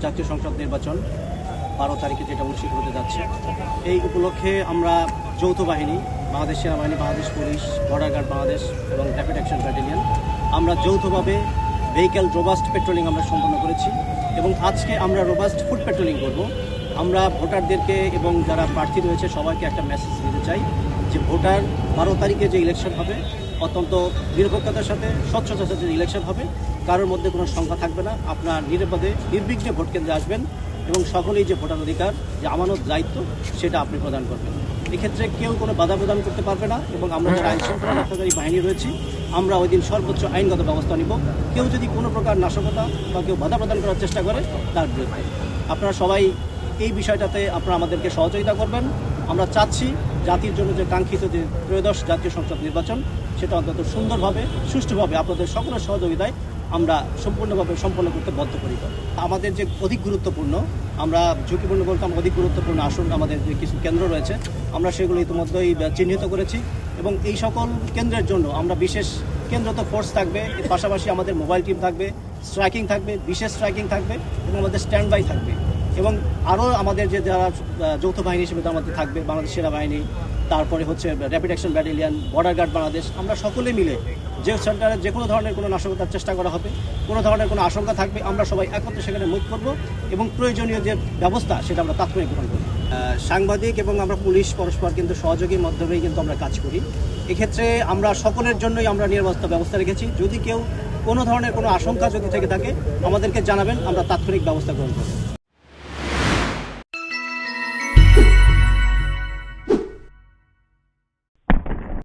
জাতীয় সংসদ নির্বাচন 12 তারিখে যেটা অনুষ্ঠিত হতে যাচ্ছে, এই উপলক্ষে আমরা যৌথ বাহিনী, বাংলাদেশ সেনাবাহিনী, বাংলাদেশ পুলিশ, বর্ডার গার্ড বাংলাদেশ এবং র্যাপিড অ্যাকশন ব্যাটালিয়ন, আমরা যৌথভাবে ভেহিক্যাল রোবাস্ট পেট্রোলিং আমরা সম্পন্ন করেছি এবং আজকে আমরা রোবাস্ট ফুড পেট্রোলিং করব। আমরা ভোটারদেরকে এবং যারা প্রার্থী রয়েছে সবাইকে একটা মেসেজ দিতে চাই যে ভোটার 12 তারিখে যে ইলেকশন হবে অত্যন্ত নিরপেক্ষতার সাথে, স্বচ্ছতার সাথে ইলেকশন হবে, কারোর মধ্যে কোনো সংখ্যা থাকবে না। আপনার নিরাপদে নির্বিঘ্নে ভোট কেন্দ্রে আসবেন এবং সকলেই যে ভোটার অধিকার, যে আমানত দায়িত্ব, সেটা আপনি প্রদান করবেন। এক্ষেত্রে কেউ কোনো বাধা প্রদান করতে পারবে না এবং আমরা যারা আইন শৃঙ্খলা রক্ষাকারী বাহিনী রয়েছি আমরা ওই দিন সর্বোচ্চ আইনগত ব্যবস্থা নিব। কেউ যদি কোনো প্রকার নাশকতা বা কেউ বাধা প্রদান করার চেষ্টা করে তার বিরুদ্ধে। আপনারা সবাই এই বিষয়টাতে আপনারা আমাদেরকে সহযোগিতা করবেন। আমরা চাচ্ছি জাতির জন্য যে কাঙ্ক্ষিত যে ত্রয়োদশ জাতীয় সংসদ নির্বাচন, সেটা অন্তত সুন্দরভাবে, সুষ্ঠুভাবে আপনাদের সকলের সহযোগিতায় আমরা সম্পূর্ণভাবে সম্পন্ন করতে বদ্ধপরিকর। আমাদের যে অধিক গুরুত্বপূর্ণ, আমরা ঝুঁকিপূর্ণ বলতাম, অধিক গুরুত্বপূর্ণ আসন আমাদের যে কিছু কেন্দ্র রয়েছে আমরা সেগুলো ইতিমধ্যেই চিহ্নিত করেছি এবং এই সকল কেন্দ্রের জন্য আমরা বিশেষ কেন্দ্রত ফোর্স থাকবে, এর পাশাপাশি আমাদের মোবাইল টিম থাকবে, স্ট্রাইকিং থাকবে, বিশেষ স্ট্রাইকিং থাকবে এবং আমাদের স্ট্যান্ড বাই থাকবে এবং আরও আমাদের যে যারা যৌথ বাহিনী হিসেবে তার মধ্যে থাকবে বাংলাদেশ সেনাবাহিনী, তারপরে হচ্ছে rapid action battalion, border guard Bangladesh, আমরা সকলে মিলে যে সেন্টারে যে কোনো ধরনের কোনো নাশকতার চেষ্টা করা হবে, কোনো ধরনের কোনো আশঙ্কা থাকবে, আমরা সবাই একত্রে সেখানে মুভ করব এবং প্রয়োজনীয় যে ব্যবস্থা সেটা আমরা তাৎক্ষণিক গ্রহণ করব। সাংবাদিক এবং আমরা পুলিশ পরস্পর কিন্তু সহযোগীর মাধ্যমেই কিন্তু আমরা কাজ করি। এক্ষেত্রে আমরা সকলের জন্যই আমরা নিরাপত্তা ব্যবস্থা রেখেছি। যদি কেউ কোনো ধরনের কোনো আশঙ্কা যদি থেকে থাকে আমাদেরকে জানাবেন, আমরা তাৎক্ষণিক ব্যবস্থা গ্রহণ করব।